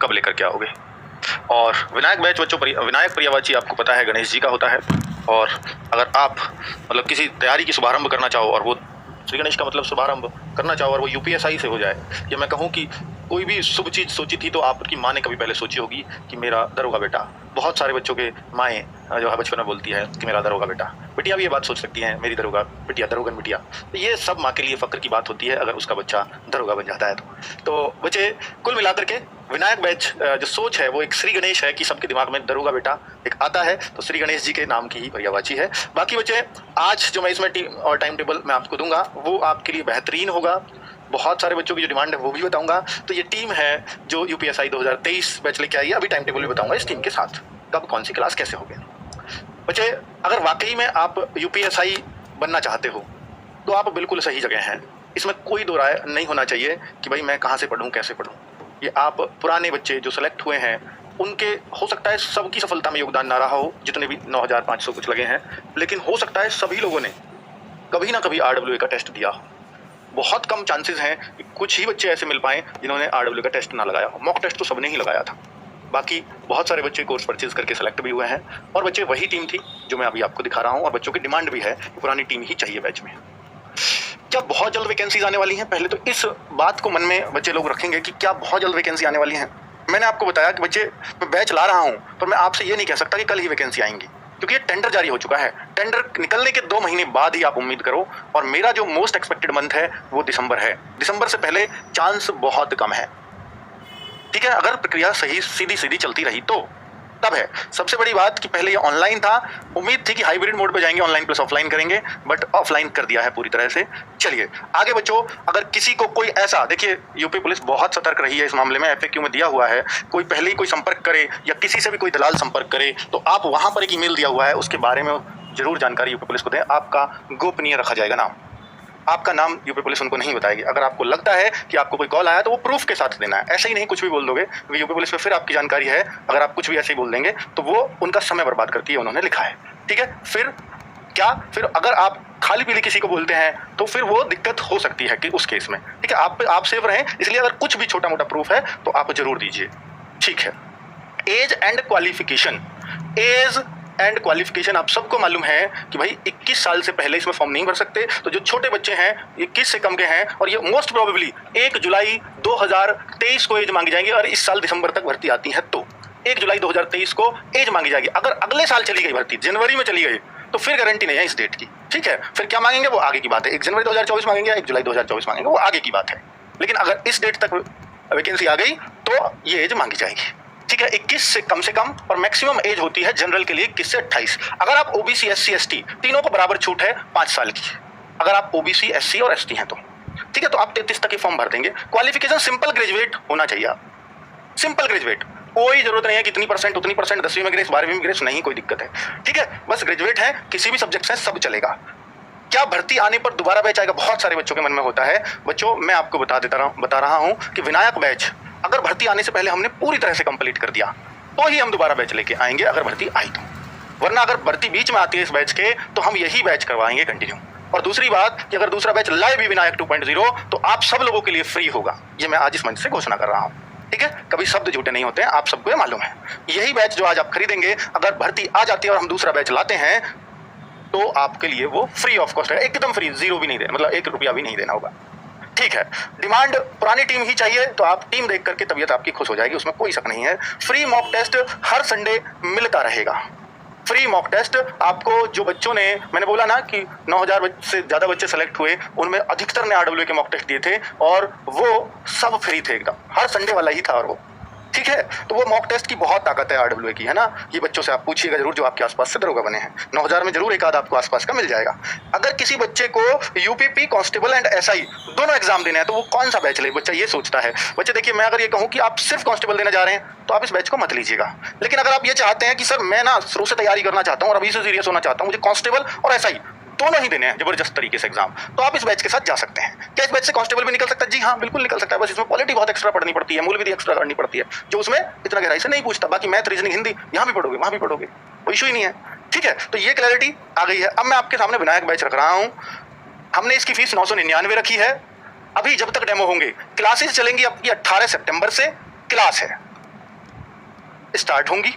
कब लेकर के आओगे। और विनायक बैच बच्चों, विनायक पर्यायवाची आपको पता है गणेश जी का होता है। और अगर आप मतलब किसी तैयारी की शुभारंभ करना चाहो और वो श्री गणेश का मतलब शुभारंभ करना चाहो और वो यूपीएसआई से हो जाए, या मैं कहूँ कि कोई भी शुभ चीज़ सोची थी तो आपकी माँ ने कभी पहले सोची होगी कि मेरा दरोगा बेटा। बहुत सारे बच्चों के माएँ जो है बचपन में बोलती है कि मेरा दरोगा बेटा। बिटिया भी ये बात सोच सकती हैं, मेरी दरोगा बिटिया, दरोगन बिटिया। तो ये सब माँ के लिए फ़क्र की बात होती है अगर उसका बच्चा दरोगा बन जाता है तो बच्चे कुल मिलाकर के विनायक बैच जो सोच है वो एक श्री गणेश है कि सबके दिमाग में दरोगा बेटा एक आता है तो श्री गणेश जी के नाम की ही पर्यायवाची है। बाकी बच्चे आज जो मैं इसमें टीम और टाइम टेबल मैं आपको दूंगा वो आपके लिए बेहतरीन होगा। बहुत सारे बच्चों की जो डिमांड है वो भी बताऊंगा। तो ये टीम है जो यूपीएसआई 2023 बैच लेके आई है। अभी टाइम टेबल भी बताऊंगा इस टीम के साथ, कब कौन सी क्लास कैसे होगी। बच्चे अगर वाकई में आप यूपीएसआई बनना चाहते हो तो आप बिल्कुल सही जगह हैं। इसमें कोई दो राय नहीं होना चाहिए कि भाई मैं कहाँ से पढ़ूँ कैसे पढ़ूँ। ये आप पुराने बच्चे जो सेलेक्ट हुए हैं उनके हो सकता है सबकी सफलता में योगदान ना रहा हो, जितने भी 9500 कुछ लगे हैं, लेकिन हो सकता है सभी लोगों ने कभी ना कभी RWA का टेस्ट दिया हो। बहुत कम चांसेस हैं कि कुछ ही बच्चे ऐसे मिल पाए जिन्होंने RWA का टेस्ट ना लगाया हो। मॉक टेस्ट तो सबने ही लगाया था। बाकी बहुत सारे बच्चे कोर्स परचेज करके सेलेक्ट भी हुए हैं और बच्चे वही टीम थी जो मैं अभी आपको दिखा रहा हूँ। और बच्चों की डिमांड भी है कि पुरानी टीम ही चाहिए बैच में। क्या बहुत जल्द वैकेंसीज आने वाली हैं? पहले तो इस बात को मन में बच्चे लोग रखेंगे कि क्या बहुत जल्द वैकेंसी आने वाली हैं। मैंने आपको बताया कि बच्चे मैं बैच ला रहा हूँ पर मैं आपसे ये नहीं कह सकता कि कल ही वैकेंसी आएंगी, क्योंकि ये टेंडर जारी हो चुका है। टेंडर निकलने के 2 महीने बाद ही आप उम्मीद करो। और मेरा जो मोस्ट एक्सपेक्टेड मंथ है वो दिसंबर है। दिसंबर से पहले चांस बहुत कम है। ठीक है, अगर प्रक्रिया सही सीधी चलती रही तो तब है। सबसे बड़ी बात कि पहले ये ऑनलाइन था, उम्मीद थी कि हाइब्रिड मोड पे जाएंगे, ऑनलाइन प्लस ऑफलाइन करेंगे, बट ऑफलाइन कर दिया है पूरी तरह से। चलिए आगे बच्चों, अगर किसी को कोई ऐसा, देखिए यूपी पुलिस बहुत सतर्क रही है इस मामले में, FAQ में दिया हुआ है, कोई पहले ही कोई संपर्क करे या किसी से भी कोई दलाल संपर्क करे तो आप वहाँ पर एक ईमेल दिया हुआ है, उसके बारे में जरूर जानकारी यूपी पुलिस को दें। आपका गोपनीय रखा जाएगा नाम, आपका नाम यूपी पुलिस उनको नहीं बताएगी। अगर आपको लगता है कि आपको कोई कॉल आया तो वो प्रूफ के साथ देना है, ऐसे ही नहीं कुछ भी बोल दोगे, क्योंकि यूपी पुलिस में फिर आपकी जानकारी है। अगर आप कुछ भी ऐसे ही बोल देंगे तो वो उनका समय बर्बाद करती है, उन्होंने लिखा है। ठीक है, फिर अगर आप खाली पीली किसी को बोलते हैं तो फिर वो दिक्कत हो सकती है कि उस केस में। ठीक है, आप सेफ रहें, इसलिए अगर कुछ भी छोटा मोटा प्रूफ है तो आप जरूर दीजिए। ठीक है, एज एंड क्वालिफिकेशन आप सबको मालूम है कि भाई 21 साल से पहले इसमें फॉर्म नहीं भर सकते। तो जो छोटे बच्चे हैं 21 से कम के हैं और ये मोस्ट प्रोबेबली 1 जुलाई 2023 को एज मांगी जाएंगी। और इस साल दिसंबर तक भर्ती आती है तो 1 जुलाई 2023 को एज मांगी जाएगी। अगर अगले साल चली गई भर्ती, जनवरी में चली गई, तो फिर गारंटी नहीं है इस डेट की। ठीक है, फिर क्या मांगेंगे वो आगे की बात है। 1 जनवरी 2024 मांगेंगे या 1 जुलाई 2024 मांगेंगे वो आगे की बात है। लेकिन अगर इस डेट तक वैकेंसी आ गई तो ये एज मांगी जाएगी। ठीक है, 21 से कम और मैक्सिमम एज होती है जनरल के लिए 21 से 28। अगर आप OBC SC ST तीनों को बराबर छूट है 5 साल की, अगर आप OBC SC और ST हैं तो। ठीक है, तो आप 33 तक के फॉर्म भर देंगे। क्वालिफिकेशन सिंपल ग्रेजुएट होना चाहिए। आप सिंपल ग्रेजुएट, कोई जरूरत नहीं है कि इतनी परसेंट उतनी परसेंट, 10वीं में ग्रेस 12वीं में ग्रेस, नहीं कोई दिक्कत है। ठीक है, बस ग्रेजुएट है, किसी भी सब्जेक्ट से सब चलेगा। क्या भर्ती आने पर दोबारा बैच आएगा? बहुत सारे बच्चों के मन में होता है। बच्चों मैं आपको बता रहा हूँ कि विनायक बैच अगर भर्ती आने से पहले हमने पूरी तरह से कंप्लीट कर दिया तो ही हम दोबारा बैच लेके आएंगे, अगर भर्ती आई तो। वरना अगर भर्ती बीच में आती है इस बैच के तो हम यही बैच करवाएंगे कंटिन्यू। और दूसरी बात कि अगर दूसरा बैच लाए भी विनायक 2.0 तो आप सब लोगों के लिए फ्री होगा। ये मैं आज इस मंच से घोषणा कर रहा हूँ। ठीक है, कभी शब्द झूठे नहीं होते हैं, आप सबको ये मालूम है। यही बैच जो आज आप खरीदेंगे, अगर भर्ती आ जाती है और हम दूसरा बैच लाते हैं तो आपके लिए वो फ्री ऑफ कॉस्ट है, एकदम फ्री, 0 भी नहीं देना, मतलब 1 रुपया भी नहीं देना होगा। ठीक है, डिमांड पुरानी टीम ही चाहिए तो आप टीम देख करके तबीयत आपकी खुश हो जाएगी, उसमें कोई शक नहीं है। फ्री मॉक टेस्ट हर संडे मिलता रहेगा। फ्री मॉक टेस्ट आपको, जो बच्चों ने, मैंने बोला ना कि 9000 से ज़्यादा बच्चे सेलेक्ट हुए, उनमें अधिकतर ने RWA के मॉक टेस्ट दिए थे और वो सब फ्री थे एकदम, हर संडे वाला ही था। और वो ठीक है, तो वो मॉक टेस्ट की बहुत ताकत है RWA की, है ना। ये बच्चों से आप पूछिएगा जरूर जो आपके आसपास से दरोगा बने हैं। 9000 में जरूर एक आध आपको आसपास का मिल जाएगा। अगर किसी बच्चे को UPP कांस्टेबल एंड SI दोनों एग्जाम देने हैं तो वो कौन सा बैच ले, बच्चा ये सोचता है। बच्चे देखिए, मैं अगर ये कहूँ कि आप सिर्फ कांस्टेबल देने जा रहे हैं तो आप इस बैच को मत लीजिएगा। लेकिन अगर आप ये चाहते हैं कि सर मैं ना शुरू से तैयारी करना चाहता हूँ और अभी से सीरियस होना चाहता हूँ, मुझे कांस्टेबल और SI दोनों ही देने हैं जबरदस्त तरीके से एग्जाम, तो आप इस बैच के साथ जा सकते हैं। क्या इस बैच से कांस्टेबल भी निकल सकता है? जी हाँ, बिल्कुल निकल सकता है। बस इसमें पॉलिटी बहुत एक्स्ट्रा पढ़नी पड़ती है, मूल विधि एक्स्ट्रा करनी पड़ती है, जो उसमें इतना गहराई से नहीं पूछता। बाकी मैथ, रीजनिंग, हिंदी यहाँ भी पढ़ोगे वहाँ भी पढ़ोगे, कोई इशू ही नहीं है। ठीक है, तो ये क्लैरिटी आ गई है। अब मैं आपके सामने विनायक बैच रख रहा हूँ। हमने इसकी फीस 999 रखी है। अभी जब तक डेमो होंगे, क्लासेस चलेंगी आपकी 18 सितंबर से क्लास है। स्टार्ट होंगी,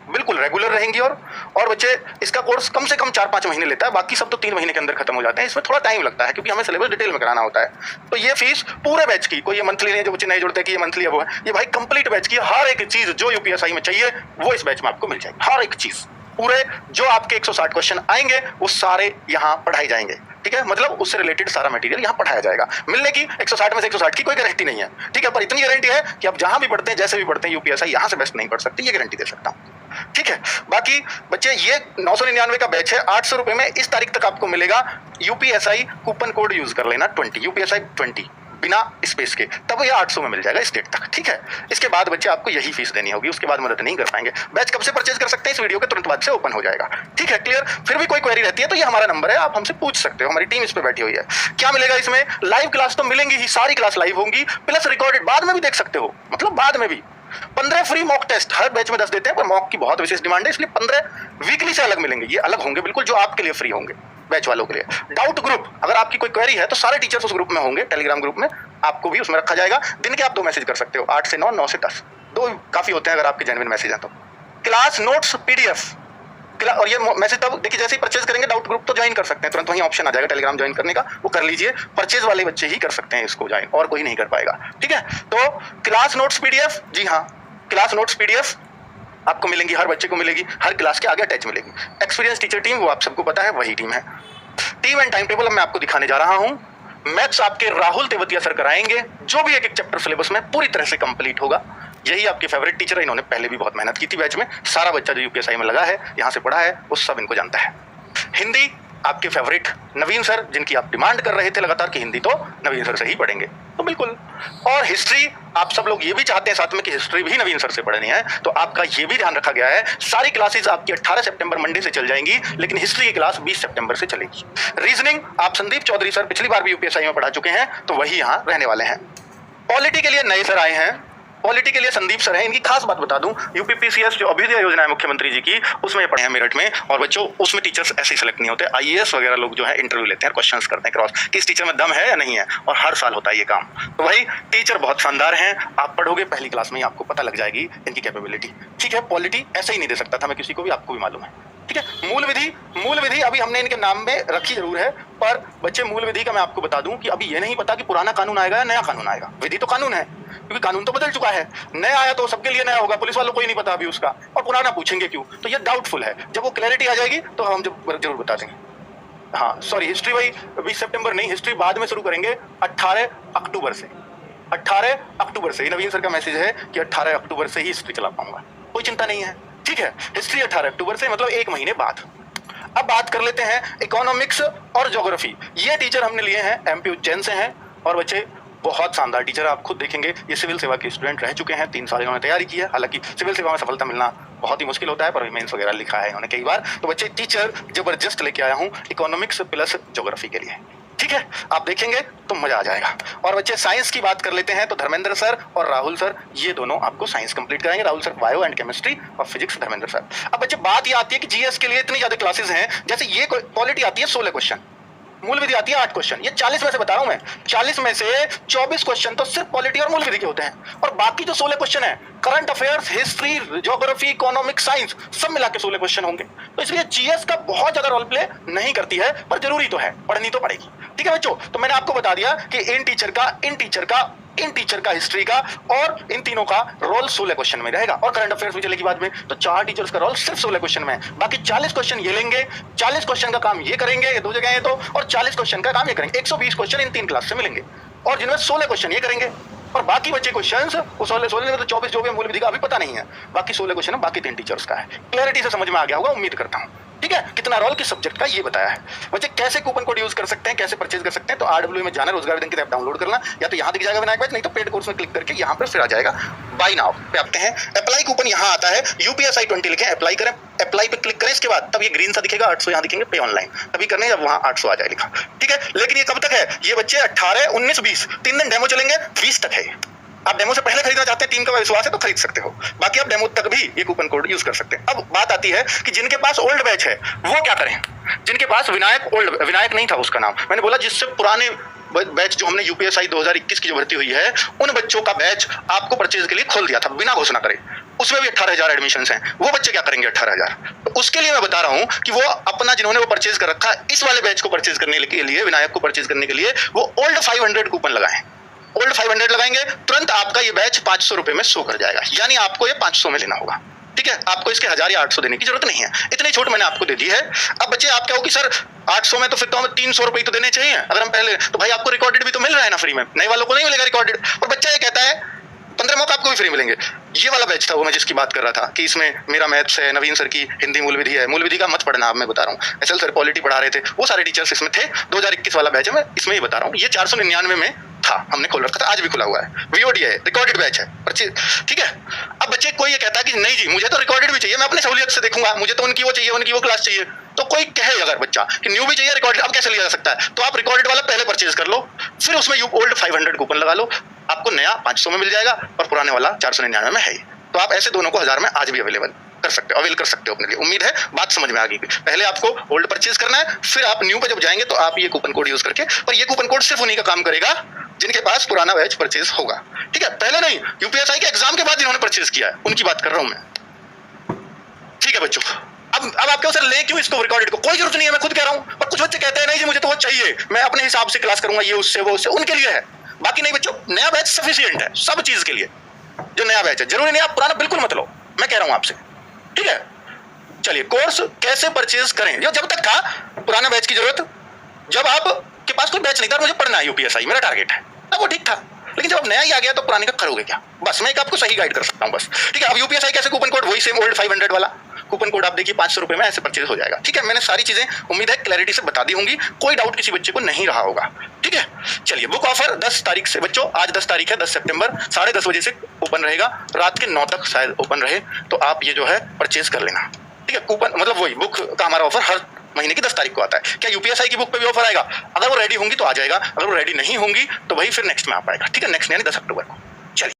बिल्कुल रेगुलर रहेंगी। और बच्चे इसका कोर्स कम से कम 4-5 महीने लेता है, बाकी सब तो 3 महीने के अंदर खत्म हो जाते हैं। इसमें थोड़ा टाइम लगता है क्योंकि हमें सिलेबस डिटेल में कराना होता है। तो ये फीस पूरे बैच की, कोई ये मंथली नहीं, जो बच्चे नहीं जुड़ते कि ये मंथली है वो है, ये भाई कंप्लीट बैच की हर एक चीज जो यूपीएसआई में चाहिए वो इस बैच में आपको मिल जाएगी। हर एक चीज, पूरे जो आपके 160 क्वेश्चन आएंगे वो सारे यहाँ पढ़ाए जाएंगे। ठीक है, मतलब उससे रिलेटेड सारा मटेरियल यहाँ पढ़ाया जाएगा। मिलने की 160 में से 160 की कोई गारंटी नहीं है, ठीक है, पर इतनी गारंटी है कि आप जहां भी पढ़ते हैं, जैसे भी पढ़ते हैं, यूपीएसआई यहाँ से बेस्ट नहीं पढ़ सकती, ये गारंटी दे सकता हूँ। ठीक है, बाकी बच्चे ये 999 का बैच है, 800 रुपए में इस तारीख तक आपको मिलेगा। यूपीएसआई कूपन कोड यूज कर लेना 20, यूपीएसआई 20 बिना स्पेस के, तब ये 800 में मिल जाएगा इस डेट तक। ठीक है, इसके बाद बच्चे आपको यही फीस देनी होगी, उसके बाद मदद नहीं कर पाएंगे। बैच कब से परचेज कर सकते हैं, इस वीडियो के तुरंत बाद से ओपन हो जाएगा। ठीक है, क्लियर। फिर भी कोई क्वेरी रहती है तो ये हमारा नंबर है, आप हमसे पूछ सकते हो, हमारी टीम इस पे बैठी हुई है। क्या मिलेगा इसमें? लाइव क्लास तो मिलेंगी ही, सारी क्लास लाइव होंगी, प्लस रिकॉर्डेड बाद में भी देख सकते हो, मतलब बाद में भी 15 फ्री मॉक टेस्ट, हर बैच में 10 देते हैं, पर मॉक की बहुत विशेष डिमांड है, इसलिए 15 वीकली से अलग मिलेंगे। ये अलग होंगे बिल्कुल, जो आपके लिए फ्री होंगे, बैच वालों के लिए। डाउट ग्रुप, अगर आपकी कोई क्वेरी है तो सारे टीचर्स उस ग्रुप में होंगे, टेलीग्राम ग्रुप में, आपको भी उसमें रखा जाएगा। दिन के आप 2 मैसेज कर सकते हो, 8 से 9, 9 से 10, 2 काफी होते हैं अगर आपके जेन्युइन मैसेज हैं तो। क्लास नोट्स पीडीएफ, और ये मैसेज तब देखिए जैसे ही परचेज करेंगे, डाउट ग्रुप तो ज्वाइन कर सकते हैं, तुरंत वहीं ऑप्शन आ जाएगा टेलीग्राम ज्वाइन करने का, वो कर लीजिए। परचेज वाले बच्चे ही कर सकते हैं इसको ज्वाइन, और कोई नहीं कर पाएगा। ठीक है, तो क्लास नोट्स पीडीएफ, जी हाँ, क्लास नोट्स पीडीएफ आपको मिलेंगी, हर बच्चे को मिलेगी, हर क्लास के आगे अटैच मिलेगी। एक्सपीरियंस टीचर टीम, वो आप सबको पता है, वही टीम है। टीम एंड टाइम टेबल अब मैं आपको दिखाने जा रहा हूं। मैथ्स आपके राहुल तेवतिया सर कराएंगे, जो भी एक चैप्टर सिलेबस में पूरी तरह से कंप्लीट होगा। यही आपके फेवरेट टीचर है, इन्होंने पहले भी बहुत मेहनत की थी बैच में, सारा बच्चा जो यूपीएसआई में लगा है, यहाँ से पढ़ा है, वो सब इनको जानता है। हिंदी आपके फेवरेट नवीन सर, जिनकी आप डिमांड कर रहे थे लगातार कि हिंदी तो नवीन सर से ही पढ़ेंगे, तो बिल्कुल। और हिस्ट्री आप सब लोग ये भी चाहते हैं साथ में कि हिस्ट्री भी नवीन सर से पढ़नी है, तो आपका ये भी ध्यान रखा गया है। सारी क्लासेस आपकी 18 सितंबर मंडे से चल जाएंगी, लेकिन हिस्ट्री की क्लास 20 सितंबर से चलेगी। रीजनिंग आप संदीप चौधरी सर पिछली बार भी यूपीएसआई में पढ़ा चुके हैं, तो वही यहाँ रहने वाले हैं। पॉलिटी के लिए नए सर आए हैं, पॉलिटी के लिए संदीप सर हैं। इनकी खास बात बता दूं, यूपीपीसीएस जो अभ्युदय योजना है मुख्यमंत्री जी की, उसमें पढ़े हैं मेरठ में, और बच्चों उसमें टीचर्स ऐसे ही सेलेक्ट नहीं होते, आईएएस वगैरह लोग जो है इंटरव्यू लेते हैं, क्वेश्चंस करते हैं क्रॉस कि इस टीचर में दम है या नहीं है, और हर साल होता है ये काम। तो भाई टीचर बहुत शानदार हैं, आप पढ़ोगे पहली क्लास में ही आपको पता लग जाएगी इनकी कैपेबिलिटी। ठीक है, पॉलिटी ऐसे ही नहीं दे सकता था मैं किसी को भी, आपको भी मालूम है। ठीक है, मूल विधि अभी हमने इनके नाम में रखी जरूर है, पर बच्चे मूल विधि का मैं आपको बता दूं कि अभी ये नहीं पता कि पुराना कानून आएगा या नया कानून आएगा। विधि तो कानून है, क्योंकि कानून तो बदल चुका है, नया आया तो सबके लिए नया होगा, पुलिस वालों को ही नहीं पता अभी उसका, और पुराना पूछेंगे क्यों, तो ये डाउटफुल है। जब वो क्लैरिटी आ जाएगी तो हम जरूर बता देंगे। हाँ सॉरी, हिस्ट्री भाई 20 सितंबर नहीं, हिस्ट्री बाद में शुरू करेंगे 18 अक्टूबर से। 18 अक्टूबर से, नवीन सर का मैसेज है कि 18 अक्टूबर से ही हिस्ट्री चला पाऊंगा, कोई चिंता नहीं है। ठीक है, हिस्ट्री 18 अक्टूबर से, मतलब 1 महीने बाद। अब बात कर लेते हैं इकोनॉमिक्स और ज्योग्राफी। ये टीचर हमने लिए हैं एमपी उज्जैन से हैं, और बच्चे बहुत शानदार टीचर, आप खुद देखेंगे। ये सिविल सेवा के स्टूडेंट रह चुके हैं, 3 साल इन्होंने तैयारी की है। हालांकि सिविल सेवा में सफलता मिलना बहुत ही मुश्किल होता है, पर मेंस वगैरह लिखा है इन्होंने कई बार। तो बच्चे टीचर जबरदस्त लेके आया हूँ इकोनॉमिक्स प्लस ज्योग्राफी के लिए। ठीक है, आप देखेंगे तो मजा आ जाएगा। और बच्चे साइंस की बात कर लेते हैं तो धर्मेंद्र सर और राहुल सर, ये दोनों आपको साइंस कंप्लीट कराएंगे। Rahul sir bio and chemistry, और फिजिक्स धर्मेंद्र सर। अब बच्चे बात ये आती है कि जीएस के लिए इतनी ज्यादा क्लासेस हैं, जैसे ये पॉलिटी आती है 16 क्वेश्चन, मूल विधि आती है 8 क्वेश्चन, ये 40 में से बता रहा हूं मैं, 40 में से 24 क्वेश्चन तो सिर्फ पॉलिटी और मूल विधि के होते हैं, और बाकी जो 16 क्वेश्चन है current affairs, history, geography, economics, science सब मिला के 16 क्वेश्चन होंगे। तो इसलिए जीएस का बहुत ज्यादा रोल प्ले नहीं करती है, पर जरूरी तो है, पढ़नी तो पड़ेगी। ठीक है बच्चों, तो मैंने आपको बता दिया कि इन टीचर का हिस्ट्री का और इन तीनों का रोल 16 क्वेश्चन में रहेगा, और करंट अफेयर्स भी चलेगी बाद में। तो 4 टीचर्स का रोल सिर्फ 16 क्वेश्चन में है, बाकी 40 क्वेश्चन ये लेंगे, 40 क्वेश्चन का काम ये करेंगे, ये 2 जगह है तो, और 40 क्वेश्चन का काम ये करेंगे। 120 क्वेश्चन इन 3 क्लास से मिलेंगे, और जिनमें 16 क्वेश्चन ये करेंगे, और बाकी बचे क्वेश्चंस वो 16 में तो 24 जो भी मूल विधि का अभी पता नहीं है, बाकी 16 क्वेश्चन है, बाकी 3 टीचर्स का है। क्लैरिटी से समझ में आ गया होगा, उम्मीद करता हूँ। ठीक है, कितना रोल किस सब्जेक्ट का ये बताया है। बच्चे कैसे कूपन कोड यूज कर सकते हैं, कैसे परचेज कर सकते हैं, तो RW में जाना, रोजगार विदन की ऐप डाउनलोड करना, या तो यहाँ दिख जाएगा विनायक बैच, नहीं तो पेड कोर्स में क्लिक करके यहाँ पर फिर आ जाएगा बाय नाउ पे आते हैं। अप्लाई कूपन यहाँ आता है, यूपीएसआई 20 लिखें, अप्लाई करें, अप्लाई पे क्लिक करें, इसके बाद तब ये ग्रीन सा दिखेगा 800, यहाँ दिखेंगे पे ऑनलाइन, तभी करने जब वहाँ 800 आ जाए लिखा। ठीक है, लेकिन ये कब तक है, ये बच्चे 18, 19, 20 3 दिन डेमो चलेंगे, 20 तक है। आप डेमो से पहले खरीदना चाहते हैं, टीम का विश्वास है तो खरीद सकते हो, बाकी आप डेमो तक भी ये कूपन कोड यूज कर सकते हैं। अब बात आती है कि जिनके पास ओल्ड बैच है वो क्या करें। जिनके पास विनायक नहीं था उसका नाम मैंने बोला, जिससे पुराने बैच जो हमने यूपीएसआई 2021 की जो भर्ती हुई है, उन बच्चों का बैच आपको परचेज के लिए खोल दिया था बिना घोषणा करे। उसमें भी 18,000 एडमिशंस हैं, वो बच्चे क्या करेंगे 18,000? तो उसके लिए मैं बता रहा हूँ कि वो अपना जिन्होंने वो परचेज कर रखा है, इस वाले बैच को परचेज करने के लिए, विनायक को परचेज करने के लिए वो ओल्ड 500 कूपन लगाएं। ओल्ड 500 लगाएंगे, तुरंत आपका ये बैच 500 रुपए में शो कर जाएगा, यानी आपको ये 500 में लेना होगा। ठीक है, आपको इसके 1000 या 800 देने की जरूरत नहीं है, इतनी छूट मैंने आपको दे दी है। अब बच्चे आप कहो कि सर 800 में तो फिर तो हमें 300 रुपए तो देने चाहिए अगर हम पहले, तो भाई आपको रिकॉर्डेड भी तो मिल रहा है ना फ्री में, नए वालों को नहीं मिलेगा रिकॉर्डेड। और बच्चा ये कहता है 15 मौका आपको भी फ्री मिलेंगे। ये वाला बैच था वो मैं जिसकी बात कर रहा था कि इसमें मेरा मैथ्स है, नवीन सर की हिंदी मूल विधि है, मूल विधि का मत पढ़ना, अब मैं बता रहा हूँ, एसएल सर पॉलिटी पढ़ा रहे थे, वो सारे टीचर्स इसमें थे। 2021 वाला बैच है, मैं इसमें ही बता रहा हूँ। ये 499 में था, हमने खोल रखा था, आज भी खुला हुआ है, वीओडी है, रिकॉर्डेड बैच है, ठीक है। अब बच्चे कोई ये कहता है कि नहीं जी मुझे तो रिकॉर्डेड भी चाहिए, मैं अपनी सहूलियत से देखूंगा, मुझे तो उनकी वो चाहिए, उनकी वो क्लास चाहिए। तो कोई कहे अगर बच्चा कि न्यू भी चाहिए रिकॉर्डेड, अब कैसे लिया जा सकता है? तो आप रिकॉर्डेड वाला पहले परचेज कर लो, फिर उसमें ओल्ड 500 कूपन लगा लो, आपको नया 500 में मिल जाएगा और पुराने वाला 499 में है ही। तो आप ऐसे दोनों को 1000 में आज भी अवेल कर सकते हो अपने लिए। उम्मीद है बात समझ में आ गई। पहले आपको ओल्ड परचेज करना है, फिर आप न्यू पे जब जाएंगे तो आप ये कूपन कोड यूज करके, पर ये कूपन कोड सिर्फ उन्हीं का काम करेगा जिनके पास पुराना बैच परचेज होगा। ठीक है, पहले नहीं, यूपीएसआई के एग्जाम के बाद जिन्होंने परचेज किया है उनकी बात कर रहा हूं मैं। ठीक है बच्चों, अब आप क्यों सर ले क्यों इसको रिकॉर्डेड को? कोई जरूरत नहीं है, मैं खुद कह रहा हूं। पर कुछ बच्चे कहते हैं नहीं जी मुझे तो वो चाहिए, मैं अपने हिसाब से क्लास करूंगा, ये उससे वो उससे, उनके लिए है। बाकी नहीं बच्चों, नया बैच सफिशिएंट है सब चीज के लिए। जो नया बैच है जरूरी नहीं आप पुराना बिल्कुल मत लो, मैं कह रहा हूं आपसे। ठीक है, चलिए कोर्स कैसे परचेज करें? जब तक था पुराना बैच की जरूरत, जब आपके पास कोई बैच नहीं था, मुझे पढ़ना है यूपीएसआई मेरा टारगेट है, तब वो ठीक था। लेकिन जब अब नया ही आ गया तो पुराने का करोगे क्या? बस मैं एक आपको सही गाइड कर सकता हूं बस। ठीक है, अब यूपीएसआई कैसे कूपन कोड वही सेम ओल्ड 500 वाला कूपन कोड आप देखिए 500 रुपए में ऐसे परचेज हो जाएगा। ठीक है, मैंने सारी चीजें उम्मीद है क्लैरिटी से बता दी होंगी, कोई डाउट किसी बच्चे को नहीं रहा होगा। ठीक है, चलिए बुक ऑफर 10 तारीख से बच्चों, आज 10 तारीख है, 10 सितंबर 10:30 बजे से ओपन रहेगा, रात के 9 तक शायद ओपन रहे, तो आप ये जो है परचेज कर लेना। ठीक है, कूपन मतलब वही बुक का हमारा ऑफर हर महीने की 10 तारीख को आता है। क्या यूपीएसआई की बुक पे भी ऑफर आएगा? अगर वो रेडी होंगी तो आ जाएगा, अगर वो रेडी नहीं होंगी तो वही फिर नेक्स्ट में आ पाएगा। ठीक है, नेक्स्ट यानी 10 अक्टूबर को।